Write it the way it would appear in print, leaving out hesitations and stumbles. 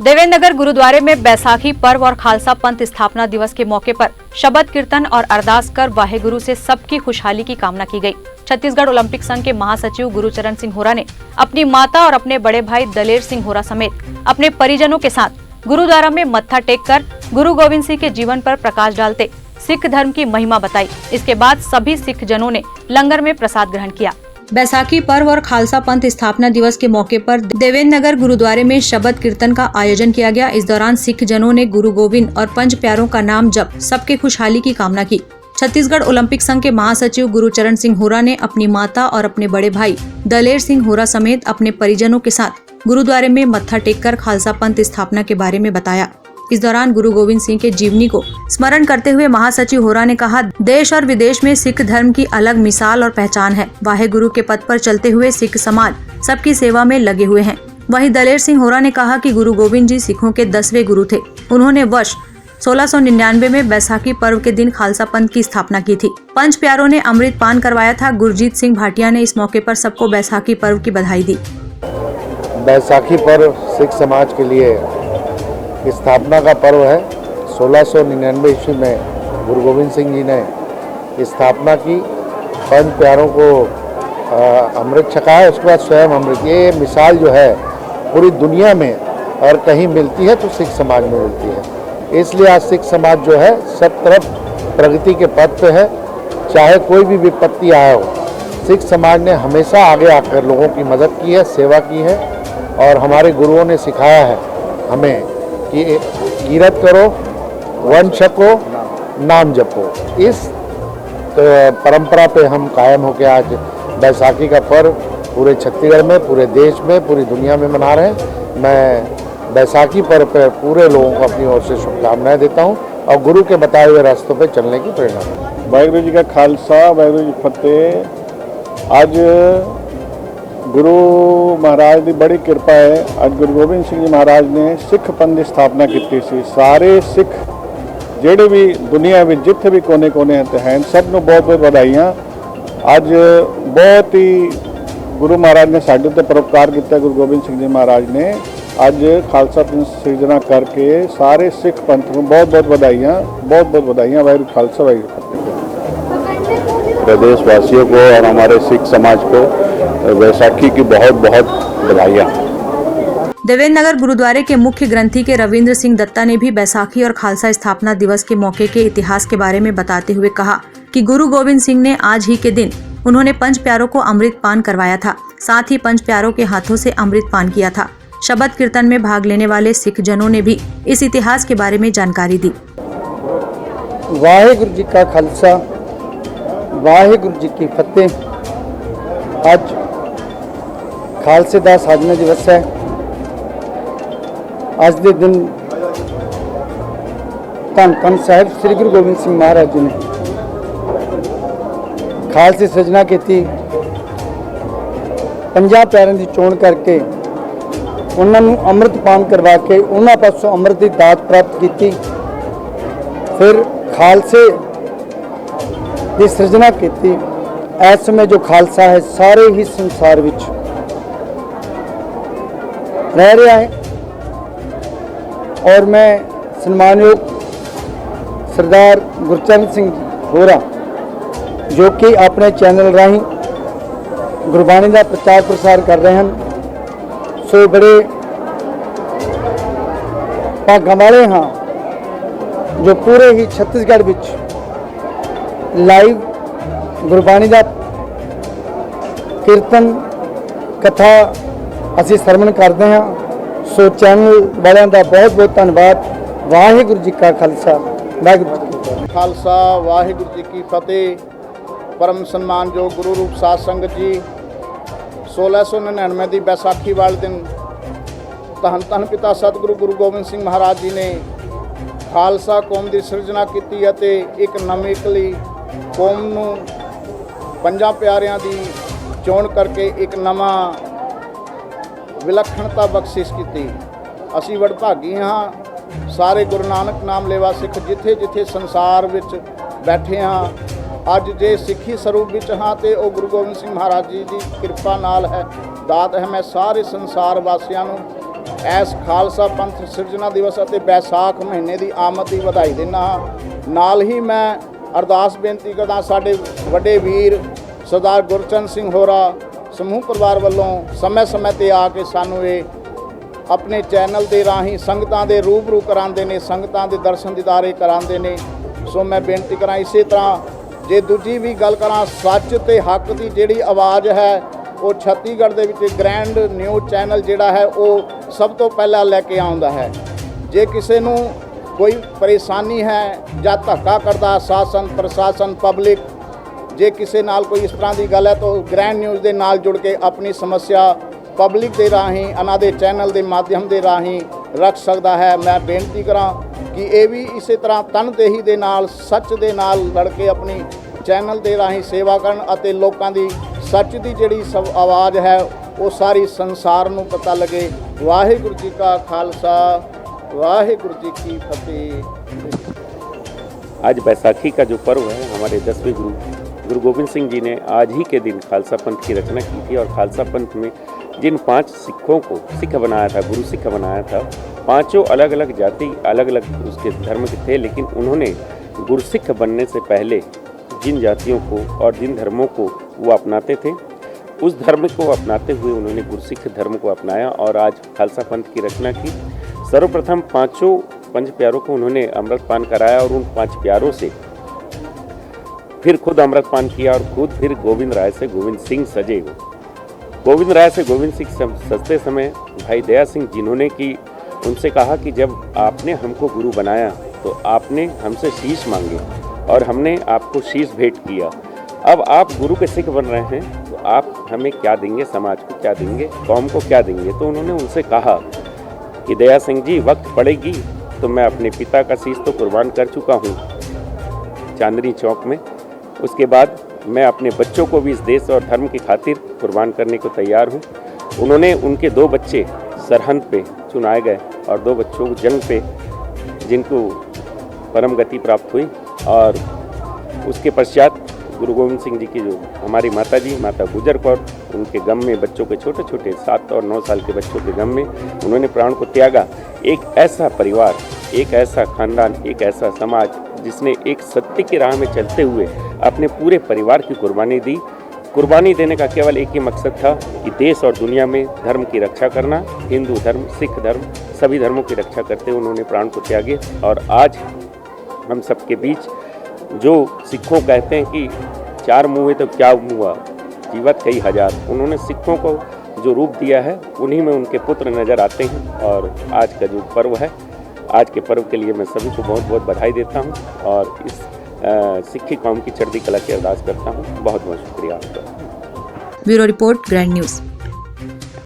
देवेंद्र नगर गुरुद्वारे में बैसाखी पर्व और खालसा पंथ स्थापना दिवस के मौके पर शबद कीर्तन और अरदास कर वाहेगुरु से सबकी खुशहाली की कामना की गई। छत्तीसगढ़ ओलंपिक संघ के महासचिव गुरुचरण सिंह होरा ने अपनी माता और अपने बड़े भाई दलेर सिंह होरा समेत अपने परिजनों के साथ गुरुद्वारा में मत्था टेक कर गुरु गोविंद सिंह के जीवन पर प्रकाश डालते सिख धर्म की महिमा बताई। इसके बाद सभी सिख जनों ने लंगर में प्रसाद ग्रहण किया। बैसाखी पर्व और खालसा पंथ स्थापना दिवस के मौके पर देवेंद्र नगर गुरुद्वारे में शबद कीर्तन का आयोजन किया गया। इस दौरान सिख जनों ने गुरु गोविंद और पंच प्यारों का नाम जप सबके खुशहाली की कामना की। छत्तीसगढ़ ओलंपिक संघ के महासचिव गुरुचरण सिंह होरा ने अपनी माता और अपने बड़े भाई दलेर सिंह होरा समेत अपने परिजनों के साथ गुरुद्वारे में मत्था टेककर खालसा पंथ स्थापना के बारे में बताया। इस दौरान गुरु गोविंद सिंह के जीवनी को स्मरण करते हुए महासचिव होरा ने कहा, देश और विदेश में सिख धर्म की अलग मिसाल और पहचान है। वाहेगुरु के पथ पर चलते हुए सिख समाज सबकी सेवा में लगे हुए हैं। वहीं दलेर सिंह होरा ने कहा कि गुरु गोविंद जी सिखों के 10वें गुरु थे। उन्होंने वर्ष 1699 में बैसाखी पर्व के दिन खालसा पंथ की स्थापना की थी। पंच प्यारों ने अमृत पान करवाया था। गुरजीत सिंह भाटिया ने इस मौके पर सबको बैसाखी पर्व की बधाई दी। बैसाखी पर्व सिख समाज के लिए स्थापना का पर्व है। 1699 ईस्वी में गुरु गोविंद सिंह जी ने स्थापना की। पंच प्यारों को अमृत छकाया, उसके बाद स्वयं अमृत। ये मिसाल जो है पूरी दुनिया में और कहीं मिलती है तो सिख समाज में मिलती है। इसलिए आज सिख समाज जो है सब तरफ प्रगति के पथ पे है। चाहे कोई भी विपत्ति आया हो, सिख समाज ने हमेशा आगे आकर लोगों की मदद की है, सेवा की है। और हमारे गुरुओं ने सिखाया है हमें कि कीरत करो, वन छको, नाम जपो। इस परंपरा पे हम कायम होकर आज बैसाखी का पर्व पूरे छत्तीसगढ़ में, पूरे देश में, पूरी दुनिया में मना रहे हैं। मैं बैसाखी पर्व पर पूरे लोगों को अपनी ओर से शुभकामनाएं देता हूं और गुरु के बताए हुए रास्तों पे चलने की प्रेरणा देता हूं। वाहिगुरु जी का खालसा, वाहिगुरु जी फतेह। आज गुरु महाराज की बड़ी कृपा है। आज गुरु गोबिंद सिंह जी महाराज ने सिख पंथ की स्थापना की सी। सारे सिख जेडे भी दुनिया में जिथे भी कोने कोने हैं सब को बहुत बहुत बधाइयाँ। आज बहुत ही गुरु महाराज ने साढ़े उत्ते परोपकार किया। गुरु गोबिंद सिंह जी महाराज ने आज खालसा पंथ सिरजना करके सारे सिख पंथ को बहुत बहुत बधाइयाँ, बहुत बहुत बधाइयाँ। वाहिगुरू खालसा, वाहिगुरू फतेह। प्रदेशवासियों को और हमारे सिख समाज को बैसाखी की बहुत बहुत बधाइयाँ। देवेंद्र नगर गुरुद्वारे के मुख्य ग्रंथी के रविंद्र सिंह दत्ता ने भी बैसाखी और खालसा स्थापना दिवस के मौके के इतिहास के बारे में बताते हुए कहा कि गुरु गोविंद सिंह ने आज ही के दिन उन्होंने पंच प्यारों को अमृत पान करवाया था। साथ ही पंच प्यारों के हाथों से अमृत पान किया था। शबद कीर्तन में भाग लेने वाले सिख जनों ने भी इस इतिहास के बारे में जानकारी दी। वाहेगुरु जी का खालसा, वाहेगुरु जी की फतेह। आज खालसे का साधना दिवस है। आज के दिन धन धन साहिब श्री गुरु गोबिंद सिंह महाराज जी ने खालसे सृजना की। 50 प्यारों की चोण करके उन्होंने अमृत पान करवा के उन्होंने पासों अमृत की दात प्राप्त की। फिर खालसे की सृजना की। इस समय जो खालसा है सारे ही संसार विच रह रहा है। और मैं सम्मानयोग सरदार गुरचरण सिंह होरा जो कि अपने चैनल राही गुरबाणी का प्रचार प्रसार कर रहे हैं, सो बड़े भागां वाले हाँ जो पूरे ही छत्तीसगढ़ विच लाइव गुरबाणी का कीर्तन कथा असी सरवण करते हैं। सो चैनल वालों का बहुत बहुत धन्यवाद। वाहिगुरु जी का खालसा, वाहिगुरु जी की फतेह। खालसा, वाहिगुरु जी की फतेह। परम सम्मान जो गुरु रूप साध संगत जी 1699 की बैसाखी वाले दिन धन धन पिता सतगुरु गुरु गोबिंद सिंह महाराज जी ने खालसा कौम की सिरजना की। एक नवी इकली कौम नूं पंजां प्यारियां की चोण करके एक नवा विलक्षणता बख्शिश की। असी वडभागी हाँ। सारे गुरु नानक नाम लेवा सिख जिथे जिथे संसार विच बैठे हाँ। अज जे सिੱਖੀ ਸਰੂਪ ਵਿੱਚ ਹਾਂ ਤੇ ਉਹ ਗੁਰੂ ਗੋਬਿੰਦ ਸਿੰਘ ਮਹਾਰਾਜ ਜੀ ਦੀ ਕਿਰਪਾ ਨਾਲ ਹੈ, ਦਾਤ ਹੈ। ਮੈਂ ਸਾਰੇ ਸੰਸਾਰ ਵਾਸੀਆਂ ਨੂੰ ਇਸ ਖਾਲਸਾ ਪੰਥ ਸਿਰਜਣਾ ਦਿਵਸ ਅਤੇ ਵੈਸਾਖ ਮਹੀਨੇ ਦੀ ਆਮਦ ਦੀ ਵਧਾਈ ਦਿੰਦਾ ਹਾਂ। ਨਾਲ ਹੀ ਮੈਂ ਅਰਦਾਸ ਬੇਨਤੀ ਕਰਦਾ ਸਾਡੇ ਵੱਡੇ ਵੀਰ ਸਰਦਾਰ ਗੁਰਚਰਨ ਸਿੰਘ ਹੋਰਾ ਸਮੂਹ ਪਰਿਵਾਰ ਵੱਲੋਂ ਸਮੇਂ-ਸਮੇਂ ਤੇ ਆ ਕੇ ਸਾਨੂੰ ਇਹ ਆਪਣੇ ਚੈਨਲ ਦੇ ਰਾਹੀਂ ਸੰਗਤਾਂ ਦੇ ਰੂਬਰੂ ਕਰਾਉਂਦੇ ਨੇ, ਸੰਗਤਾਂ ਦੇ ਦਰਸ਼ਨ ਦੀਦਾਰੇ ਕਰਾਉਂਦੇ ਨੇ। ਸੋ ਮੈਂ ਬੇਨਤੀ ਕਰਾਂ ਇਸੇ ਤਰ੍ਹਾਂ ਜੇ ਦੂਜੀ ਵੀ ਗੱਲ ਕਰਾਂ ਸੱਚ ਤੇ ਹੱਕ ਦੀ ਜਿਹੜੀ ਆਵਾਜ਼ ਹੈ ਉਹ ਛੱਤੀਸਗੜ੍ਹ ਦੇ ਵਿੱਚ ਗ੍ਰੈਂਡ ਨਿਊਜ਼ ਚੈਨਲ ਜਿਹੜਾ ਹੈ ਉਹ ਸਭ ਤੋਂ ਪਹਿਲਾਂ ਲੈ ਕੇ ਆਉਂਦਾ ਹੈ। ਜੇ ਕਿਸੇ ਨੂੰ ਕੋਈ ਪਰੇਸ਼ਾਨੀ ਹੈ ਜਾਂ ਧੱਕਾ ਕਰਦਾ ਸ਼ਾਸਨ ਪ੍ਰਸ਼ਾਸਨ ਪਬਲਿਕ, ਜੇ ਕਿਸੇ ਨਾਲ ਕੋਈ ਇਸ ਤਰ੍ਹਾਂ ਦੀ ਗੱਲ ਹੈ ਤਾਂ ਗ੍ਰੈਂਡ ਨਿਊਜ਼ ਦੇ ਨਾਲ ਜੁੜ ਕੇ ਆਪਣੀ ਸਮੱਸਿਆ ਪਬਲਿਕ ਦੇ ਰਾਹੀਂ ਇਹਨਾਂ ਦੇ ਚੈਨਲ ਦੇ ਮਾਧਿਅਮ ਦੇ ਰਾਹੀਂ ਰੱਖ ਸਕਦਾ ਹੈ। ਮੈਂ ਬੇਨਤੀ ਕਰਾਂ ਕਿ ਇਹ ਵੀ ਇਸੇ ਤਰ੍ਹਾਂ ਤਨਦੇਹੀ ਦੇ ਨਾਲ ਸੱਚ ਦੇ ਨਾਲ ਲੜ ਕੇ ਆਪਣੀ ਚੈਨਲ ਦੇ ਰਾਹੀਂ ਸੇਵਾ ਕਰਨ ਅਤੇ ਲੋਕਾਂ ਦੀ ਸੱਚ ਦੀ ਜਿਹੜੀ ਆਵਾਜ਼ ਹੈ ਉਹ ਸਾਰੀ ਸੰਸਾਰ ਨੂੰ ਪਤਾ ਲੱਗੇ। ਵਾਹਿਗੁਰੂ ਜੀ ਕਾ ਖਾਲਸਾ वाहिगुरु जी की फतेह। आज बैसाखी का जो पर्व है, हमारे 10वें गुरु गोविंद सिंह जी ने आज ही के दिन खालसा पंथ की रचना की थी। और खालसा पंथ में जिन 5 सिखों को सिख बनाया था, गुरु सिख बनाया था, पांचों अलग अलग जाति अलग अलग उसके धर्म के थे, लेकिन उन्होंने गुरसिख बनने से पहले जिन जातियों को और जिन धर्मों को वो अपनाते थे उस धर्म को अपनाते हुए उन्होंने गुरसिख धर्म को अपनाया और आज खालसा पंथ की रचना की। सर्वप्रथम 5 पंच प्यारों को उन्होंने अमृतपान कराया और उन 5 प्यारों से फिर खुद अमृतपान किया और खुद फिर गोविंद राय से गोविंद सिंह सजे। गोविंद राय से गोविंद सिंह सजते समय भाई दया सिंह जिन्होंने कि उनसे कहा कि जब आपने हमको गुरु बनाया तो आपने हमसे शीश मांगे और हमने आपको शीश भेंट किया। अब आप गुरु के सिख बन रहे हैं तो आप हमें क्या देंगे, समाज को क्या देंगे, कौम को क्या देंगे। तो उन्होंने उनसे कहा कि दया सिंह जी वक्त पड़ेगी तो मैं अपने पिता का शीश तो कुर्बान कर चुका हूँ चांदनी चौक में, उसके बाद मैं अपने बच्चों को भी इस देश और धर्म की खातिर कुर्बान करने को तैयार हूँ। उन्होंने उनके 2 बच्चे सरहद पे चुनाए गए और 2 बच्चों को जंग पे जिनको परम गति प्राप्त हुई। और उसके पश्चात गुरु गोविंद सिंह जी की जो हमारी माता जी माता गुजर कौर, उनके गम में बच्चों के छोटे छोटे 7 और 9 साल के बच्चों के गम में उन्होंने प्राण को त्यागा। एक ऐसा परिवार, एक ऐसा खानदान, एक ऐसा समाज जिसने एक सत्य की राह में चलते हुए अपने पूरे परिवार की कुर्बानी दी। कुर्बानी देने का केवल एक ही मकसद था कि देश और दुनिया में धर्म की रक्षा करना। हिंदू धर्म, सिख धर्म, सभी धर्मों की रक्षा करते हुए उन्होंने प्राण को त्यागे। और आज हम सबके बीच जो सिखों कहते हैं कि 4 मुँह है तो क्या हुआ, जीवत कई हजार, उन्होंने सिखों को जो रूप दिया है उन्हीं में उनके पुत्र नज़र आते हैं। और आज का जो पर्व है, आज के पर्व के लिए मैं सभी को बहुत बहुत बधाई देता हूं और इस सिक्खी कौम की चढ़ती कला की अरदास करता हूं। बहुत बहुत शुक्रिया आपका। Bureau report, grand news.